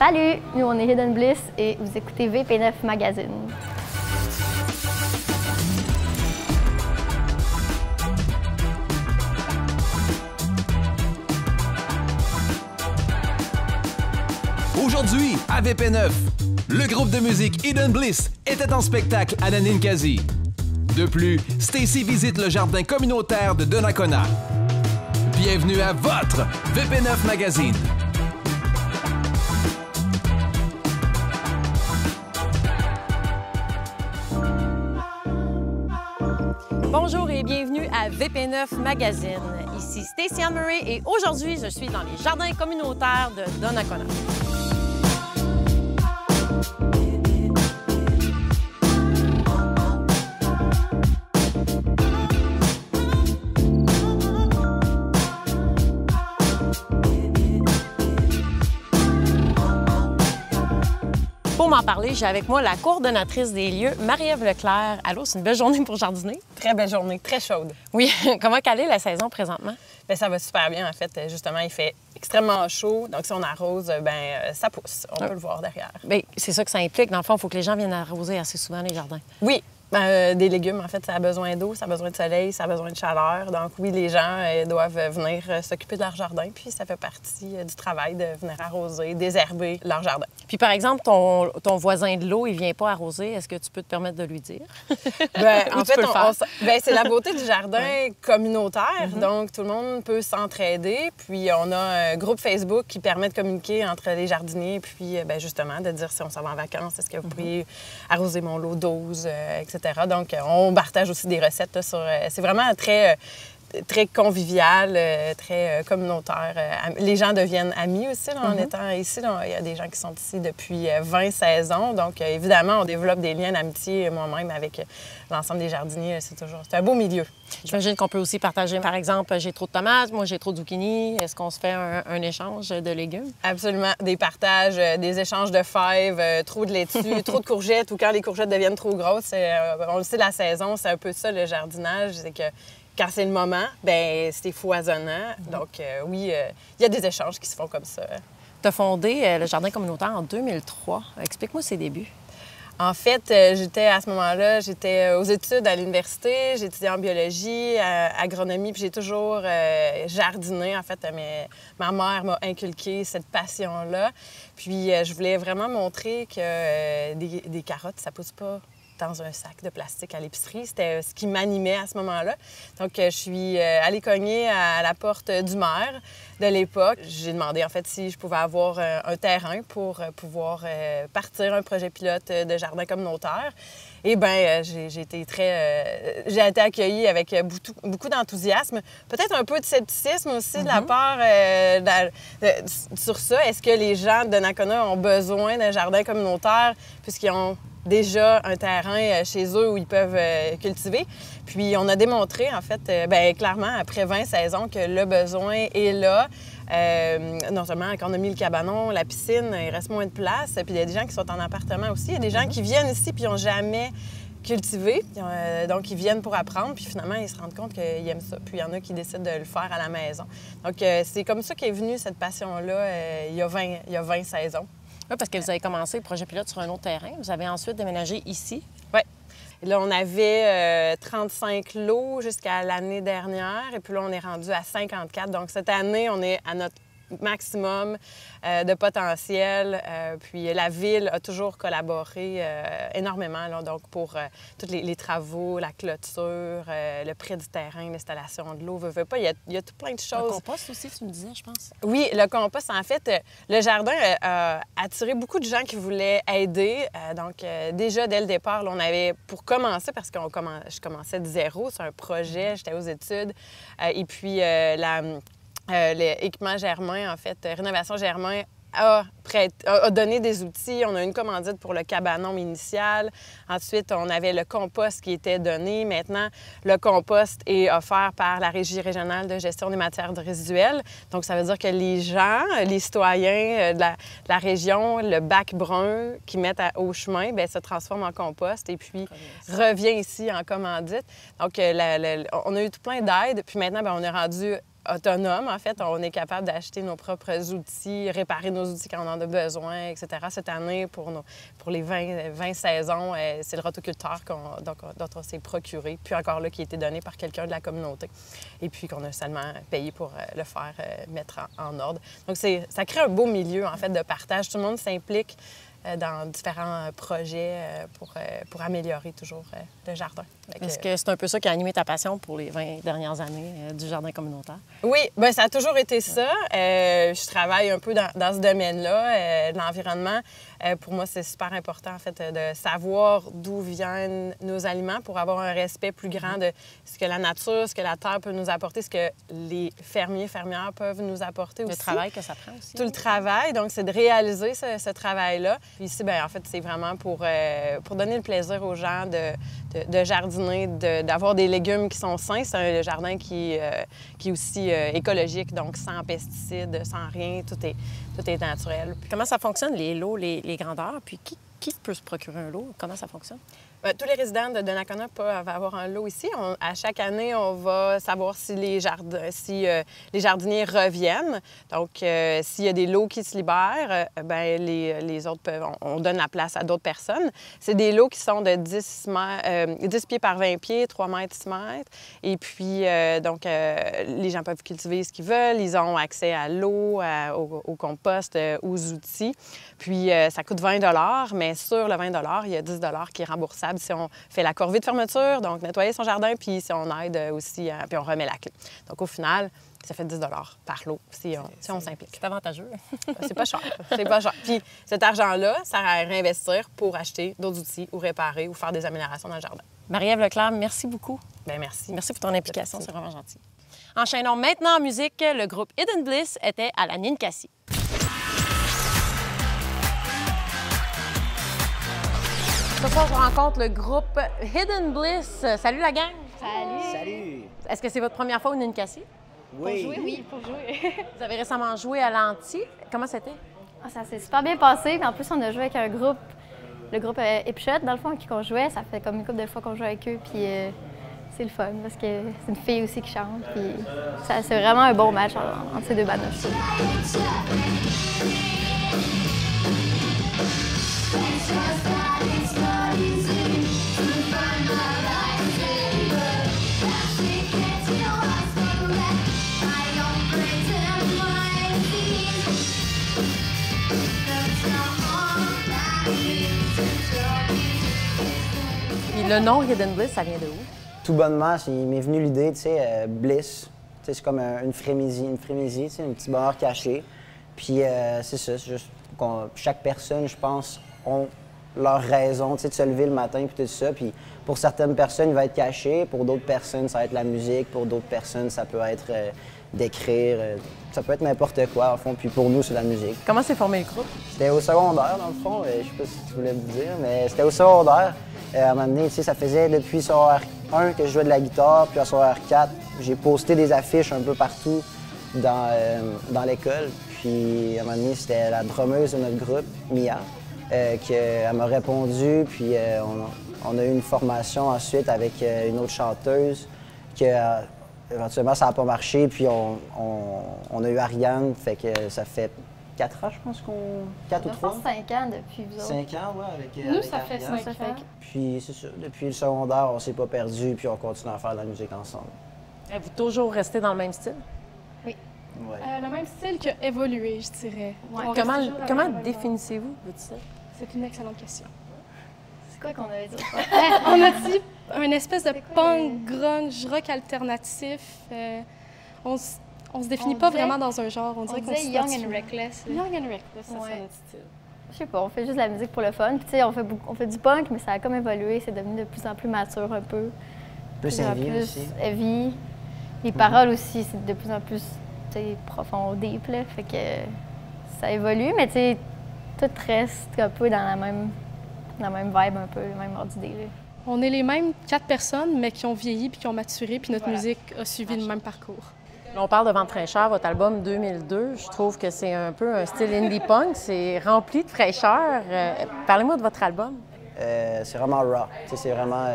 Salut, nous on est Hidden Bliss et vous écoutez VP9 Magazine. Aujourd'hui, à VP9, le groupe de musique Hidden Bliss était en spectacle à Ninkasi. De plus, Stacy visite le jardin communautaire de Donnacona. Bienvenue à votre VP9 Magazine. Bonjour et bienvenue à VP9 Magazine. Ici Stacy Ann Murray et aujourd'hui, je suis dans les jardins communautaires de Donnacona. Pour m'en parler, j'ai avec moi la coordonnatrice des lieux, Marie-Ève Leclerc. Allô, c'est une belle journée pour jardiner? Très belle journée, très chaude. Oui. Comment qu'elle est la saison présentement? Bien, ça va super bien, en fait. Justement, il fait extrêmement chaud. Donc, si on arrose, ça pousse. On peut le voir derrière. Bien, c'est ça que ça implique. Dans le fond, il faut que les gens viennent arroser assez souvent les jardins. Oui. Des légumes, en fait, ça a besoin d'eau, ça a besoin de soleil, ça a besoin de chaleur. Donc oui, les gens doivent venir s'occuper de leur jardin, puis ça fait partie du travail de venir arroser, désherber leur jardin. Puis par exemple, ton voisin de l'eau, il vient pas arroser, est-ce que tu peux te permettre de lui dire? En fait, c'est la beauté du jardin communautaire, donc tout le monde peut s'entraider. Puis on a un groupe Facebook qui permet de communiquer entre les jardiniers, puis justement de dire si on s'en va en vacances, est-ce que vous pourriez arroser mon lot d'ose, etc. Donc, on partage aussi des recettes là, sur... c'est vraiment très convivial, très communautaire. Les gens deviennent amis aussi là, en étant ici. Là, il y a des gens qui sont ici depuis 20 saisons. Donc, évidemment, on développe des liens d'amitié moi-même avec l'ensemble des jardiniers. C'est un beau milieu. J'imagine qu'on peut aussi partager, par exemple, j'ai trop de tomates, moi j'ai trop de zucchini. Est-ce qu'on se fait un échange de légumes? Absolument. Des partages, des échanges de fèves, trop de laitue, trop de courgettes ou quand les courgettes deviennent trop grosses. On le sait, la saison, c'est un peu ça, le jardinage. C'est que quand c'est le moment, c'est foisonnant. Donc, oui, il y a des échanges qui se font comme ça. Tu as fondé le jardin communautaire en 2003. Explique-moi ses débuts. En fait, à ce moment-là, j'étais aux études à l'université, j'ai étudié en biologie, agronomie, puis j'ai toujours jardiné. En fait, ma mère m'a inculqué cette passion-là. Puis, je voulais vraiment montrer que des carottes, ça pousse pas dans un sac de plastique à l'épicerie. C'était ce qui m'animait à ce moment-là. Donc, je suis allée cogner à la porte du maire de l'époque. J'ai demandé, en fait, si je pouvais avoir un terrain pour pouvoir partir un projet pilote de jardin communautaire. Et bien, j'ai été accueillie avec beaucoup d'enthousiasme. Peut-être un peu de scepticisme aussi de la part sur ça. Est-ce que les gens de Donnacona ont besoin d'un jardin communautaire puisqu'ils ont déjà un terrain chez eux où ils peuvent cultiver? Puis on a démontré, en fait, clairement, après 20 saisons, que le besoin est là. Non seulement quand on a mis le cabanon, la piscine, il reste moins de place. Puis il y a des gens qui sont en appartement aussi. Il y a des gens qui viennent ici puis ils n'ont jamais cultivé. Donc, ils viennent pour apprendre. Puis finalement, ils se rendent compte qu'ils aiment ça. Puis il y en a qui décident de le faire à la maison. Donc, c'est comme ça qu'est venue cette passion-là il y a 20 saisons. Oui, parce que vous avez commencé le projet pilote sur un autre terrain. Vous avez ensuite déménagé ici. Oui. Là, on avait 35 lots jusqu'à l'année dernière. Et puis là, on est rendu à 54. Donc, cette année, on est à notre maximum de potentiel. Puis la Ville a toujours collaboré énormément là, donc pour tous les travaux, la clôture, le prêt du terrain, l'installation de l'eau. Il y a tout plein de choses. Le compost aussi, tu me disais, je pense. Oui, le compost. En fait, le jardin a attiré beaucoup de gens qui voulaient aider. Donc, déjà, dès le départ, là, on avait, pour commencer, parce que je commençais de zéro, c'est un projet, j'étais aux études. Et puis, l'équipement Germain, en fait, Rénovation Germain, a donné des outils. On a une commandite pour le cabanon initial. Ensuite, on avait le compost qui était donné. Maintenant, le compost est offert par la Régie régionale de gestion des matières résiduelles. Donc, ça veut dire que les gens, les citoyens de la région, le bac brun qu'ils mettent au chemin, bien, se transforme en compost et puis revient ici en commandite. Donc, on a eu tout plein d'aides. Puis maintenant, bien, on est rendu autonome. En fait, on est capable d'acheter nos propres outils, réparer nos outils quand on en a besoin, etc. Cette année, pour les 20 saisons, c'est le rotoculteur dont on s'est procuré, puis encore là, qui a été donné par quelqu'un de la communauté, et puis qu'on a seulement payé pour le faire mettre en ordre. Donc, ça crée un beau milieu, en fait, de partage. Tout le monde s'implique dans différents projets pour améliorer toujours le jardin. Est-ce que c'est un peu ça qui a animé ta passion pour les 20 dernières années du jardin communautaire? Oui, bien, ça a toujours été ça. Je travaille un peu dans ce domaine-là, de l'environnement. Pour moi, c'est super important, en fait, de savoir d'où viennent nos aliments pour avoir un respect plus grand de ce que la nature, ce que la terre peut nous apporter, ce que les fermiers, fermières peuvent nous apporter aussi. Le travail que ça prend aussi. Tout le travail. Donc, c'est de réaliser ce travail-là. Puis ici, bien, en fait, c'est vraiment pour donner le plaisir aux gens de jardiner, d'avoir des légumes qui sont sains. C'est un jardin qui est aussi écologique, donc sans pesticides, sans rien. Tout est naturel. Comment ça fonctionne, les lots, les grandeurs? Puis qui peut se procurer un lot? Comment ça fonctionne? Tous les résidents de Donnacona peuvent avoir un lot ici. À chaque année, on va savoir si les jardiniers reviennent. Donc, s'il y a des lots qui se libèrent, bien, les autres on donne la place à d'autres personnes. C'est des lots qui sont de 10 pieds par 20 pieds, 3 mètres, 6 mètres. Et puis, les gens peuvent cultiver ce qu'ils veulent. Ils ont accès à l'eau, au compost, aux outils. Puis, ça coûte 20 mais sur le 20 il y a 10 qui est remboursable si on fait la corvée de fermeture, donc nettoyer son jardin, puis si on aide aussi, puis on remet la clé. Donc, au final, ça fait 10 par lot si on s'implique. C'est avantageux. C'est pas cher. C'est pas cher. Puis cet argent-là sert à réinvestir pour acheter d'autres outils ou réparer ou faire des améliorations dans le jardin. Marie-Ève Leclerc, merci beaucoup. Bien, merci. Merci pour ton implication, c'est vraiment gentil. Enchaînons maintenant en musique. Le groupe Hidden Bliss était à la Ninkasi. Ce soir, je rencontre le groupe Hidden Bliss. Salut la gang! Salut! Salut! Est-ce que c'est votre première fois au Ninkasi? Oui. Pour jouer, oui, pour jouer. Vous avez récemment joué à l'Anti. Comment c'était? Ah, ça s'est super bien passé. Puis en plus, on a joué avec un groupe, le groupe Hipshot, dans le fond, avec qui on jouait. Ça fait comme une couple de fois qu'on joue avec eux. Puis c'est le fun parce que c'est une fille aussi qui chante. Puis c'est vraiment un bon match entre ces deux bandes-là, je trouve. Puis le nom Hidden Bliss, ça vient de où? Tout bonnement, il m'est venu l'idée, tu sais, bliss. Tu sais, c'est comme une frénésie, tu sais, un petit bonheur caché. Puis c'est ça, c'est juste chaque personne, je pense, ont leur raison, tu sais, de se lever le matin puis tout ça. Puis pour certaines personnes, il va être caché. Pour d'autres personnes, ça va être la musique. Pour d'autres personnes, ça peut être d'écrire. Ça peut être n'importe quoi, au fond. Puis pour nous, c'est la musique. Comment s'est formé le groupe? C'était au secondaire, dans le fond. Je sais pas si tu voulais me dire, mais c'était au secondaire. À un moment donné, tu sais, ça faisait depuis secondaire 1 que je jouais de la guitare. Puis à secondaire 4, j'ai posté des affiches un peu partout dans l'école. Puis à un moment donné, c'était la drummeuse de notre groupe, Mia, qu'elle m'a répondu. Puis on a eu une formation ensuite avec une autre chanteuse. Éventuellement, ça n'a pas marché. Puis on a eu Ariane. Fait que ça fait 4 ans, je pense qu'on... 4 ou 3? Je pense 5 ans depuis vous autres. 5 ans, oui, avec Nous, avec ça fait Ariane. 5 ans. Puis c'est ça, depuis le secondaire, on s'est pas perdu, puis on continue à faire de la musique ensemble. Êtes-vous toujours resté dans le même style? Ouais. Le même style qui a évolué, je dirais. Ouais. On reste toujours dans Comment la même définissez-vous votre style? C'est une excellente question. C'est quoi qu'on avait dit? On a dit une espèce de punk, grunge, rock alternatif. On se définit On pas disait- vraiment dans un genre. On dirait qu'on disait se Young situe. and Reckless. là. Young and Reckless, ça Ouais. c'est notre style. Je sais pas, on fait juste de la musique pour le fun. Puis tu sais, on fait du punk, mais ça a comme évolué. C'est devenu de plus en plus mature un peu. Plus De heavy plus aussi. heavy. Les paroles aussi, c'est de plus en plus tu sais, profond, deep, là. Fait que ça évolue, mais tu sais, tout reste un peu dans la même vibe, un peu, le même ordre d'idée, là. On est les mêmes 4 personnes, mais qui ont vieilli puis qui ont maturé, puis notre musique a suivi le même parcours. Là, on parle de Vente fraîcheur, votre album 2002. Je trouve que c'est un peu un style indie punk. C'est rempli de fraîcheur. Parlez-moi de votre album. C'est vraiment rock. Tu sais, c'est vraiment...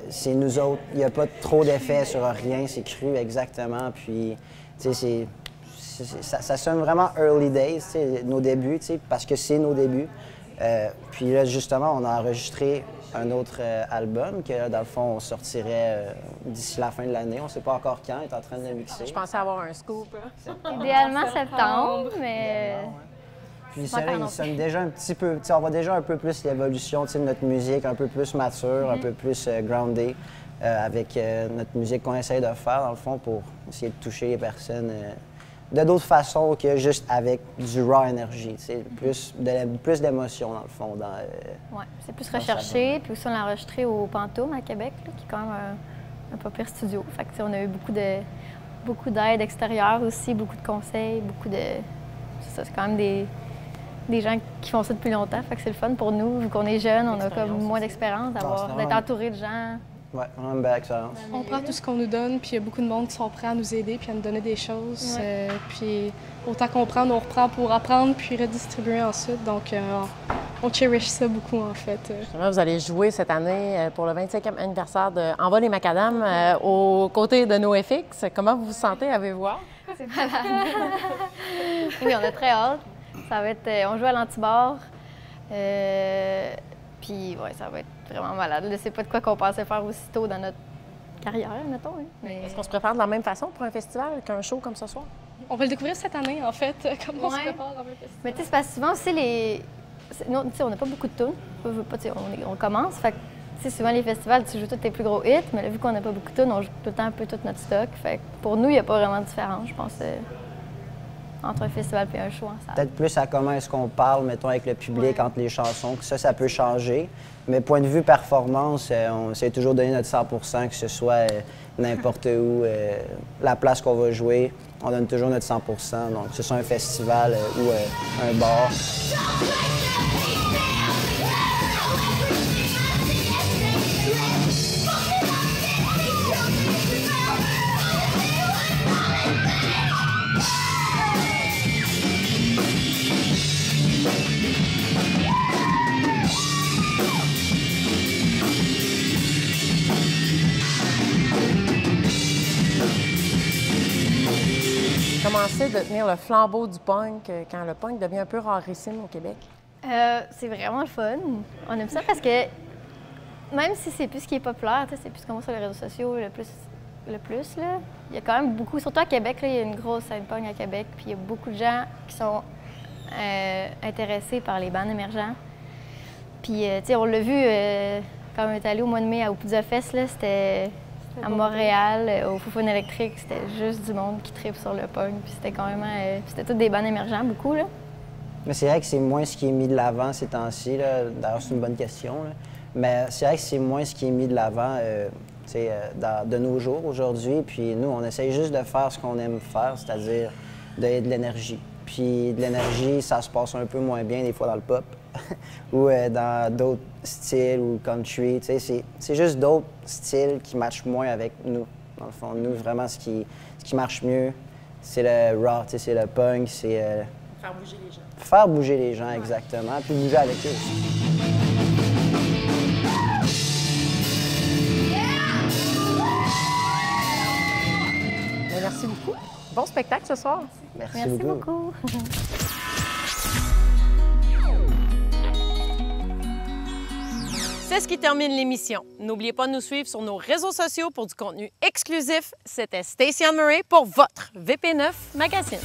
c'est nous autres. Il n'y a pas trop d'effet sur rien, c'est cru exactement. Puis, tu sais, ça sonne vraiment early days, nos débuts, parce que c'est nos débuts. Puis là, justement, on a enregistré un autre album que, dans le fond, on sortirait d'ici la fin de l'année. On ne sait pas encore quand, on est en train de le mixer. Je pensais avoir un scoop. Idéalement septembre, mais... Puis ça, il sonne déjà un petit peu, on voit déjà un peu plus l'évolution de notre musique, un peu plus mature, un peu plus grounded, avec notre musique qu'on essaye de faire, dans le fond, pour essayer de toucher les personnes de d'autres façons que juste avec du raw energy, plus d'émotion, dans le fond. Oui, c'est plus recherché, puis aussi on l'a enregistré au Pantoum à Québec, là, qui est quand même un pas pire studio. Fait que, on a eu beaucoup d'aide extérieure aussi, beaucoup de conseils, c'est quand même des gens qui font ça depuis longtemps, fait que c'est le fun pour nous, vu qu'on est jeunes, on a comme moins d'expérience, d'être entouré de gens. Oui, on a une belle expérience. On prend tout ce qu'on nous donne, puis il y a beaucoup de monde qui sont prêts à nous aider puis à nous donner des choses. Ouais. Puis autant qu'on prend, on reprend pour apprendre puis redistribuer ensuite. Donc on cherish ça beaucoup, en fait. Justement, vous allez jouer cette année pour le 25e anniversaire de Envol les Macadam aux côtés de NoFX. Comment vous vous sentez? Avez-vous hâte? C'est malade. Oui, on a très hâte. Ça va être, on joue à l'Antibar. Puis, ouais, ça va être vraiment malade. Je ne sais pas de quoi qu'on pensait faire aussitôt dans notre carrière, mettons. Hein. Mais... Est-ce qu'on se prépare de la même façon pour un festival qu'un show comme ce soir? On va le découvrir cette année, en fait, comment on se prépare dans un festival. Mais tu sais, c'est parce que souvent aussi, on n'a pas beaucoup de tunes. On commence. Fait que, souvent, les festivals, tu joues tous tes plus gros hits, mais là, vu qu'on n'a pas beaucoup de tunes, on joue tout le temps un peu tout notre stock. Fait que pour nous, il n'y a pas vraiment de différence, je pense. Entre un festival et un show ensemble. Peut-être plus à comment est-ce qu'on parle, mettons, avec le public, entre les chansons, que ça peut changer. Mais point de vue performance, on essaie toujours de donner notre 100 %, que ce soit n'importe où, la place qu'on va jouer, on donne toujours notre 100 %, donc que ce soit un festival ou un bar. Commencer de tenir le flambeau du punk quand le punk devient un peu rarissime au Québec? C'est vraiment le fun. On aime ça parce que même si c'est plus ce qui est populaire, c'est plus comme sur les réseaux sociaux le plus là, il y a quand même beaucoup, surtout à Québec, là, il y a une grosse scène punk à Québec, puis il y a beaucoup de gens qui sont intéressés par les bands émergents. Puis, tu sais, on l'a vu quand on est allé au mois de mai au Pizza Fest, là, c'était à Montréal, au Foufoune électrique, c'était juste du monde qui tripe sur le punk. Puis c'était quand même, c'était tous des bands émergents, beaucoup, là. Mais c'est vrai que c'est moins ce qui est mis de l'avant ces temps-ci, là. D'ailleurs, c'est une bonne question, là. Mais c'est vrai que c'est moins ce qui est mis de l'avant, de nos jours, aujourd'hui. Puis nous, on essaye juste de faire ce qu'on aime faire, c'est-à-dire donner de l'énergie. Puis de l'énergie, ça se passe un peu moins bien des fois dans le pop ou dans d'autres styles ou country. C'est juste d'autres styles qui matchent moins avec nous. Dans le fond, nous, vraiment, ce qui marche mieux, c'est le rock, c'est le punk, c'est... Faire bouger les gens. Faire bouger les gens, exactement, puis bouger avec eux aussi. Merci beaucoup. Bon spectacle ce soir. Merci beaucoup. C'est ce qui termine l'émission. N'oubliez pas de nous suivre sur nos réseaux sociaux pour du contenu exclusif. C'était Stacey Anne Murray pour votre VP9 Magazine.